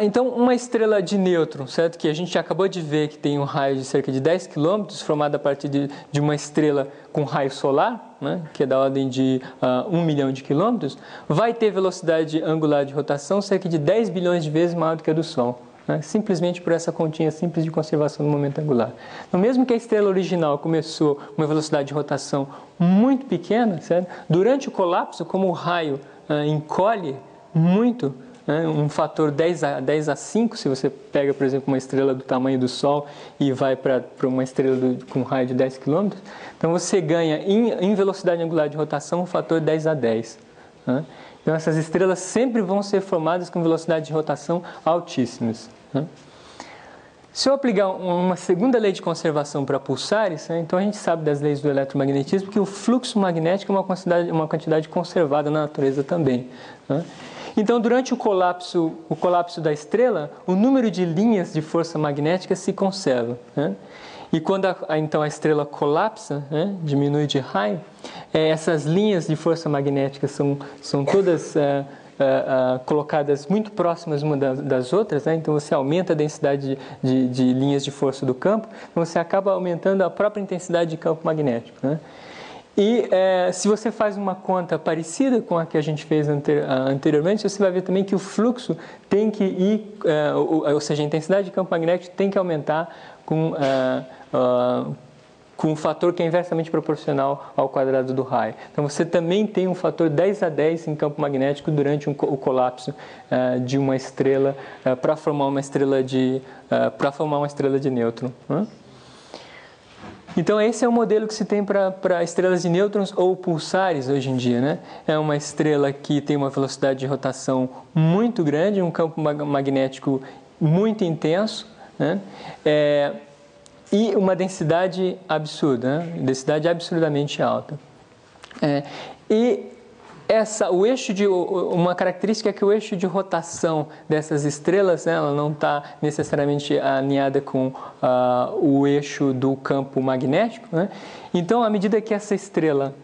Então, uma estrela de nêutron, certo? Que a gente acabou de ver que tem um raio de cerca de 10 km, formada a partir de uma estrela com raio solar, né? Que é da ordem de 1 milhão de quilômetros, vai ter velocidade angular de rotação cerca de 10 bilhões de vezes maior do que a do Sol. Né? Simplesmente por essa continha simples de conservação do momento angular. Então, mesmo que a estrela original começou com uma velocidade de rotação muito pequena, certo? Durante o colapso, como o raio encolhe muito, né? Um fator 10 a 5, se você pega, por exemplo, uma estrela do tamanho do Sol e vai para uma estrela com um raio de 10 km, então você ganha em velocidade angular de rotação um fator 10 a 10. Né? Então, essas estrelas sempre vão ser formadas com velocidade de rotação altíssimas. Né? Se eu aplicar uma segunda lei de conservação para pulsares, né, então a gente sabe das leis do eletromagnetismo que o fluxo magnético é uma quantidade conservada na natureza também. Né? Então, durante o colapso da estrela, o número de linhas de força magnética se conserva, né? E quando então a estrela colapsa, né, diminui de raio, essas linhas de força magnética são todas colocadas muito próximas umas das outras, né? Então você aumenta a densidade de linhas de força do campo, então você acaba aumentando a própria intensidade de campo magnético, né? E se você faz uma conta parecida com a que a gente fez anteriormente, você vai ver também que o fluxo tem que ir, ou seja, a intensidade de campo magnético tem que aumentar com um fator que é inversamente proporcional ao quadrado do raio. Então você também tem um fator 10 em campo magnético durante o colapso de uma estrela para formar uma estrela de nêutron, né? Então esse é o modelo que se tem para estrelas de nêutrons ou pulsares hoje em dia, né? É uma estrela que tem uma velocidade de rotação muito grande, um campo magnético muito intenso, né? E uma densidade absurda, né? Densidade absurdamente alta. Uma característica é que o eixo de rotação dessas estrelas, né, ela não está necessariamente alinhada com o eixo do campo magnético, né? Então, à medida que essa estrela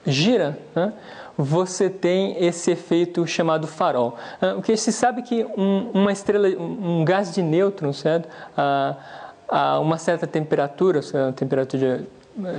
gira, né, você tem esse efeito chamado farol. Porque se sabe que uma estrela, um gás de nêutrons, certo? A uma certa temperatura,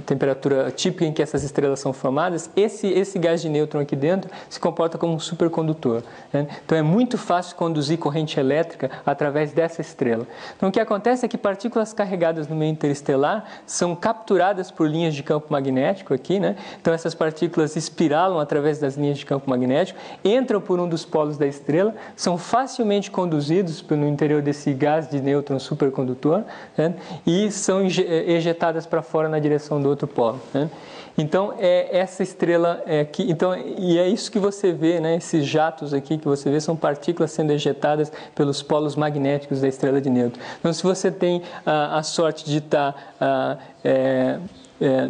temperatura típica em que essas estrelas são formadas, esse gás de nêutron aqui dentro se comporta como um supercondutor, né? Então é muito fácil conduzir corrente elétrica através dessa estrela. Então o que acontece é que partículas carregadas no meio interestelar são capturadas por linhas de campo magnético aqui, né? Então essas partículas espiralam através das linhas de campo magnético, entram por um dos polos da estrela, são facilmente conduzidos no interior desse gás de nêutron supercondutor, né? E são ejetadas para fora na direção do outro polo, né? Então essa estrela aqui, e é isso que você vê, né? Esses jatos aqui que você vê são partículas sendo ejetadas pelos polos magnéticos da estrela de nêutron. Então, se você tem a sorte de estar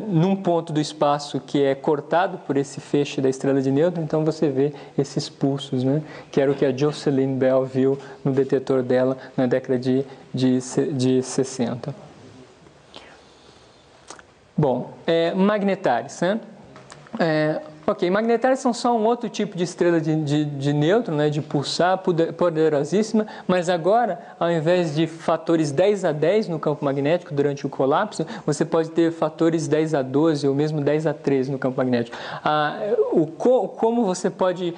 num ponto do espaço que é cortado por esse feixe da estrela de nêutron, então você vê esses pulsos, né? Que era o que a Jocelyn Bell viu no detetor dela na década de 60. Bom, magnetares, né? Magnetares são só um outro tipo de estrela de nêutron, né, de pulsar, poderosíssima, mas agora, ao invés de fatores 10 no campo magnético durante o colapso, você pode ter fatores 10 ou mesmo 10 no campo magnético. Como você pode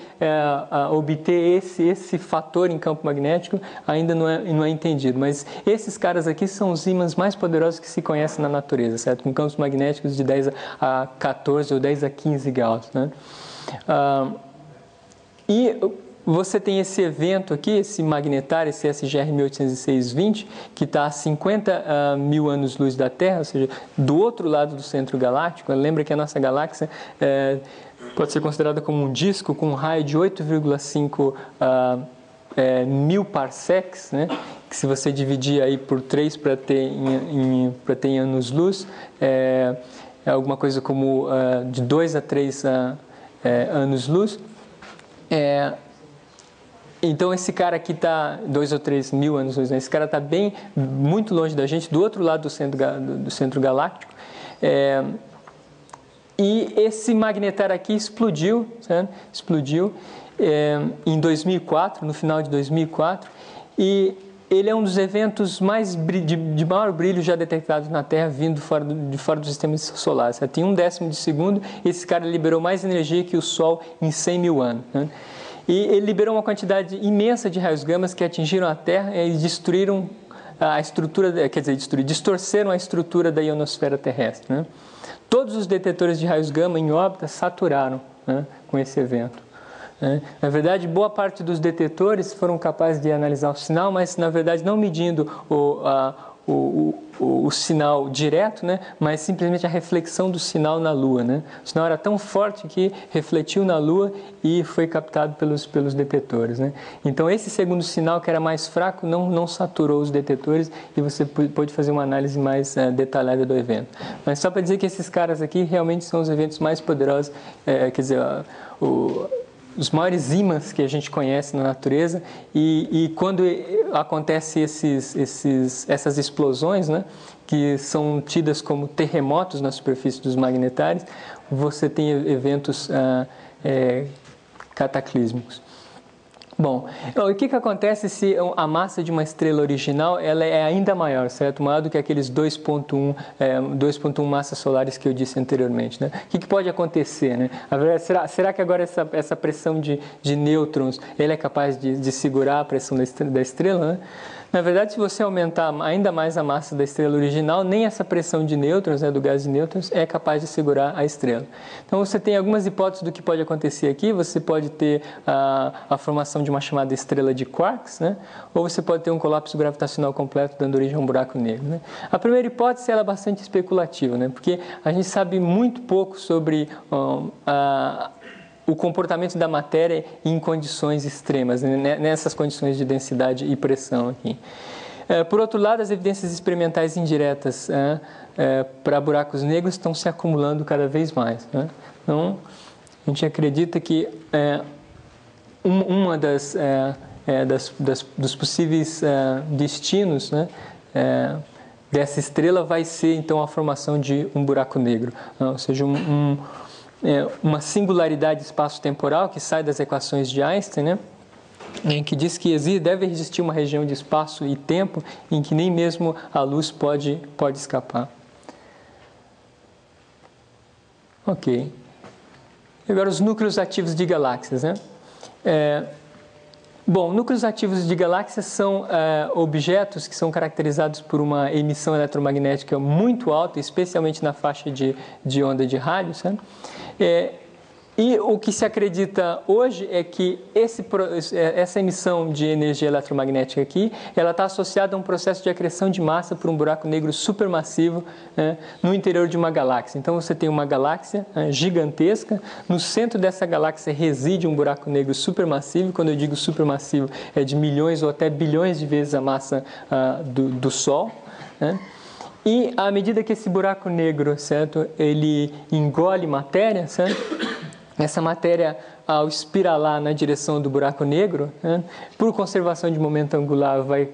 obter esse fator em campo magnético ainda não é entendido, mas esses caras aqui são os ímãs mais poderosos que se conhecem na natureza, certo? Com campos magnéticos de 10 a 14 ou 10 a 15 Gauss, né? E você tem esse evento aqui, esse magnetar, esse SGR 1806-20, que está a 50 mil anos-luz da Terra, ou seja, do outro lado do centro galáctico. Lembra que a nossa galáxia pode ser considerada como um disco com um raio de 8,5 mil parsecs, né? Que se você dividir aí por 3 para ter em anos-luz, é alguma coisa como de 2 a 3 anos-luz. Então esse cara aqui está 2 ou 3 mil anos-luz, né? Esse cara está muito longe da gente, do outro lado do centro galáctico. E esse magnetar aqui explodiu, certo? Explodiu em 2004, no final de 2004, e ele é um dos eventos de maior brilho já detectados na Terra, vindo de fora do sistema solar. Certo? Em 1/10 de segundo, esse cara liberou mais energia que o Sol em 100 mil anos, né? E ele liberou uma quantidade imensa de raios gamas que atingiram a Terra e destruíram a estrutura, distorceram a estrutura da ionosfera terrestre, né? Todos os detetores de raios gama em órbita saturaram, né, com esse evento. Na verdade, boa parte dos detetores foram capazes de analisar o sinal, mas, na verdade, não medindo o sinal direto, né, mas simplesmente a reflexão do sinal na Lua, né? O sinal era tão forte que refletiu na Lua e foi captado pelos detetores, né? Então, esse segundo sinal, que era mais fraco, não saturou os detetores e você pôde fazer uma análise mais detalhada do evento. Mas só para dizer que esses caras aqui realmente são os eventos mais poderosos, os maiores ímãs que a gente conhece na natureza, e quando acontecem essas explosões, né, que são tidas como terremotos na superfície dos magnetários, você tem eventos cataclísmicos. Bom, o que acontece se a massa de uma estrela original ela é ainda maior, certo? Maior do que aqueles 2,1 massas solares que eu disse anteriormente, né? O que pode acontecer, né? Será que agora essa pressão de nêutrons ele é capaz de segurar a pressão da estrela, né? Na verdade, se você aumentar ainda mais a massa da estrela original, nem essa pressão de nêutrons, né, do gás de nêutrons, é capaz de segurar a estrela. Então, você tem algumas hipóteses do que pode acontecer aqui. Você pode ter a formação de uma chamada estrela de quarks, né, ou você pode ter um colapso gravitacional completo, dando origem a um buraco negro, né. A primeira hipótese ela é bastante especulativa, né, porque a gente sabe muito pouco sobre o comportamento da matéria em condições extremas, né? Nessas condições de densidade e pressão aqui. Por outro lado, as evidências experimentais indiretas para buracos negros estão se acumulando cada vez mais, né? Então, a gente acredita que uma dos possíveis destinos, né, dessa estrela vai ser, então, a formação de um buraco negro, ou seja, uma singularidade espaço-temporal que sai das equações de Einstein, né? Que diz que deve existir uma região de espaço e tempo em que nem mesmo a luz pode escapar. Ok. Agora, os núcleos ativos de galáxias, né? Bom, núcleos ativos de galáxias são objetos que são caracterizados por uma emissão eletromagnética muito alta, especialmente na faixa de onda de rádio, sabe? E o que se acredita hoje é que essa emissão de energia eletromagnética aqui, ela está associada a um processo de acreção de massa por um buraco negro supermassivo, né, no interior de uma galáxia. Então você tem uma galáxia gigantesca, no centro dessa galáxia reside um buraco negro supermassivo. Quando eu digo supermassivo, é de milhões ou até bilhões de vezes a massa do Sol, né? E à medida que esse buraco negro, certo, ele engole matéria, certo? Essa matéria, ao espiralar na direção do buraco negro, né, por conservação de momento angular, vai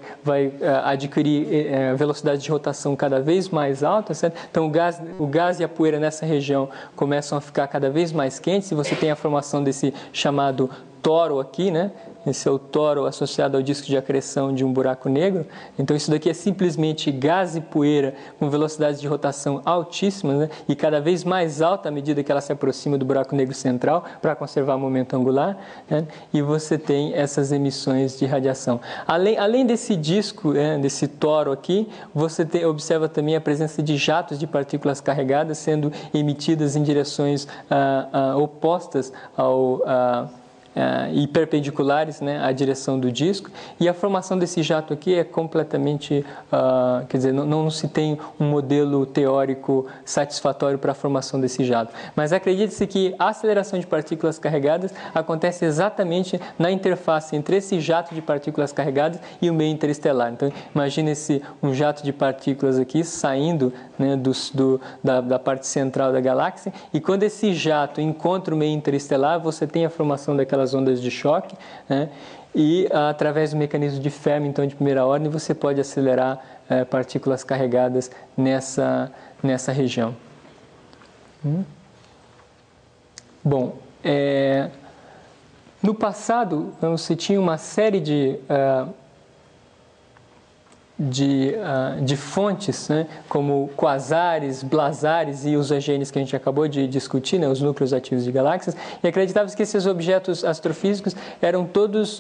adquirir velocidade de rotação cada vez mais alta, certo? Então, o gás e a poeira nessa região começam a ficar cada vez mais quentes, e você tem a formação desse chamado toro aqui, né? Esse é o toro associado ao disco de acreção de um buraco negro. Então, isso daqui é simplesmente gás e poeira com velocidades de rotação altíssimas, né? E cada vez mais alta à medida que ela se aproxima do buraco negro central para conservar o momento angular, né? E você tem essas emissões de radiação. Além desse disco, desse toro aqui, você observa também a presença de jatos de partículas carregadas sendo emitidas em direções opostas e perpendiculares, né, à direção do disco, e a formação desse jato aqui é completamente, quer dizer, não se tem um modelo teórico satisfatório para a formação desse jato. Mas acredite-se que a aceleração de partículas carregadas acontece exatamente na interface entre esse jato de partículas carregadas e o meio interestelar. Então, imagine um jato de partículas aqui saindo, né, da parte central da galáxia, e quando esse jato encontra o meio interestelar, você tem a formação daquelas ondas de choque, né? E através do mecanismo de Fermi, então, de primeira ordem, você pode acelerar partículas carregadas nessa região. Bom, no passado, você tinha uma série de fontes, né, como quasares, blazares e os AGNs que a gente acabou de discutir, né, os núcleos ativos de galáxias, e acreditava-se que esses objetos astrofísicos eram todos,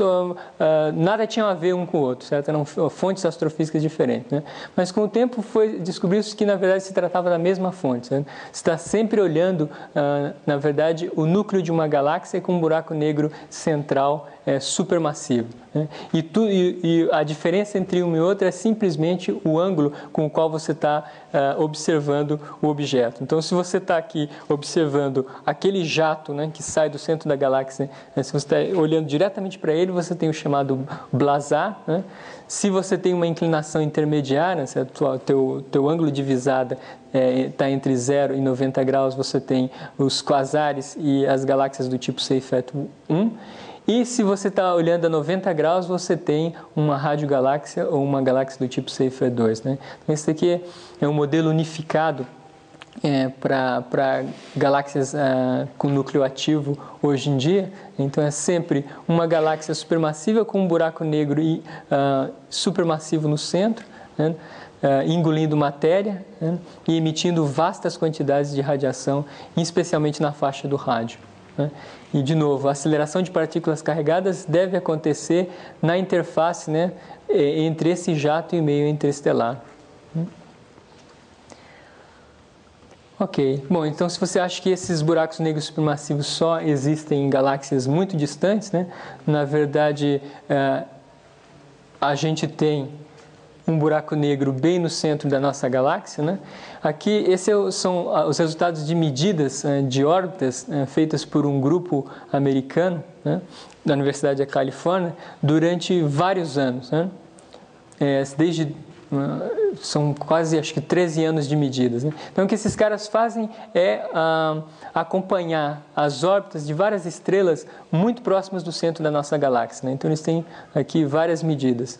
nada tinham a ver um com o outro, certo? Eram fontes astrofísicas diferentes, né? Mas com o tempo descobriu-se que na verdade se tratava da mesma fonte, certo? Você está sempre olhando, na verdade, o núcleo de uma galáxia com um buraco negro central supermassivo, né? E a diferença entre um e outro é simplesmente o ângulo com o qual você está observando o objeto. Então, se você está aqui observando aquele jato, né, que sai do centro da galáxia, né, se você está olhando diretamente para ele, você tem o chamado blazar, né? Se você tem uma inclinação intermediária, se teu ângulo de visada está entre 0 e 90 graus, você tem os quasares e as galáxias do tipo Seyfert 1. E se você está olhando a 90 graus, você tem uma radiogaláxia ou uma galáxia do tipo Seyfert 2. Né? Então, esse aqui é um modelo unificado para galáxias com núcleo ativo hoje em dia. Então é sempre uma galáxia supermassiva com um buraco negro supermassivo no centro, né? Engolindo matéria, né? E emitindo vastas quantidades de radiação, especialmente na faixa do rádio, né? E de novo, a aceleração de partículas carregadas deve acontecer na interface, né, entre esse jato e meio interestelar. Ok, bom, então se você acha que esses buracos negros supermassivos só existem em galáxias muito distantes, né, na verdade a gente tem um buraco negro bem no centro da nossa galáxia, né? Aqui, esses são os resultados de medidas de órbitas feitas por um grupo americano, né, da Universidade da Califórnia durante vários anos, né? São quase, acho que 13 anos de medidas, né? Então, o que esses caras fazem é acompanhar as órbitas de várias estrelas muito próximas do centro da nossa galáxia, né? Então, eles têm aqui várias medidas.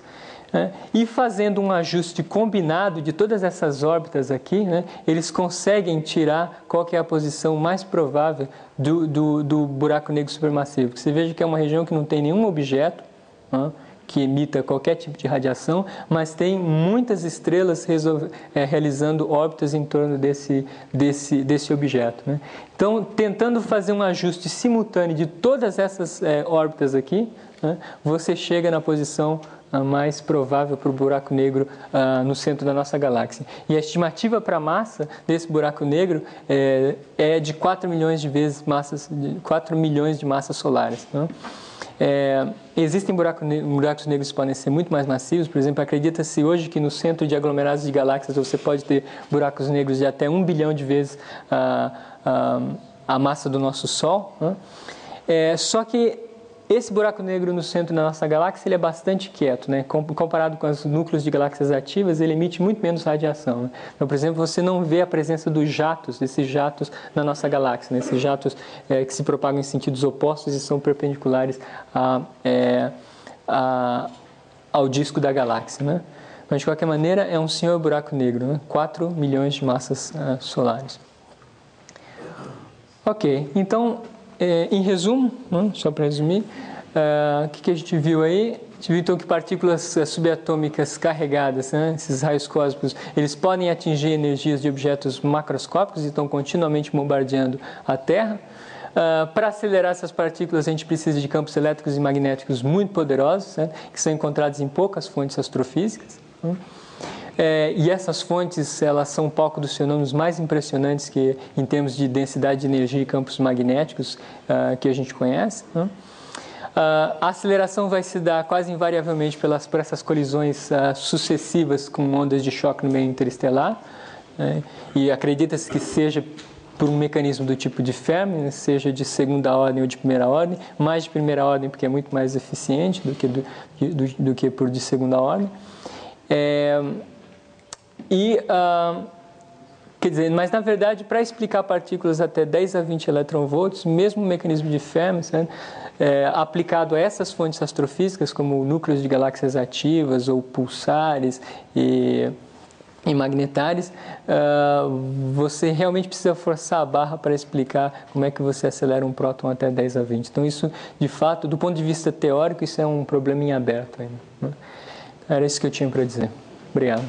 E fazendo um ajuste combinado de todas essas órbitas aqui, né, eles conseguem tirar qual que é a posição mais provável do buraco negro supermassivo. Você veja que é uma região que não tem nenhum objeto, né, que emita qualquer tipo de radiação, mas tem muitas estrelas realizando órbitas em torno desse objeto, né? Então, tentando fazer um ajuste simultâneo de todas essas órbitas aqui, né, você chega na posição mais provável para o buraco negro no centro da nossa galáxia. E a estimativa para a massa desse buraco negro é de 4 milhões de vezes 4 milhões de massas solares, né? Existem buracos negros que podem ser muito mais massivos. Por exemplo, acredita-se hoje que no centro de aglomerados de galáxias você pode ter buracos negros de até 1 bilhão de vezes a massa do nosso Sol, né? Só que esse buraco negro no centro da nossa galáxia ele é bastante quieto, né? Comparado com os núcleos de galáxias ativas, ele emite muito menos radiação, né? Então, por exemplo, você não vê a presença desses jatos na nossa galáxia, né? Esses jatos que se propagam em sentidos opostos e são perpendiculares ao disco da galáxia, né? Mas, de qualquer maneira, é um senhor buraco negro, né? 4 milhões de massas solares. Ok, então, em resumo, né, só para resumir, o que a gente viu aí? A gente viu então que partículas subatômicas carregadas, né, esses raios cósmicos, eles podem atingir energias de objetos macroscópicos e estão continuamente bombardeando a Terra. Para acelerar essas partículas, a gente precisa de campos elétricos e magnéticos muito poderosos, né, que são encontrados em poucas fontes astrofísicas, né? E essas fontes, elas são um palco dos fenômenos mais impressionantes que, em termos de densidade de energia e campos magnéticos que a gente conhece, né? A aceleração vai se dar quase invariavelmente por essas colisões sucessivas com ondas de choque no meio interestelar, né? E acredita-se que seja por um mecanismo do tipo de Fermi, né? Seja de segunda ordem ou de primeira ordem, mais de primeira ordem porque é muito mais eficiente do que por de segunda ordem. Quer dizer, mas na verdade, para explicar partículas até 10 a 20 eletronvolts, mesmo o mecanismo de Fermi, né, aplicado a essas fontes astrofísicas, como núcleos de galáxias ativas ou pulsares e magnetares, você realmente precisa forçar a barra para explicar como é que você acelera um próton até 10 a 20. Então isso, de fato, do ponto de vista teórico, isso é um problema em aberto ainda, né? Era isso que eu tinha para dizer. Obrigado.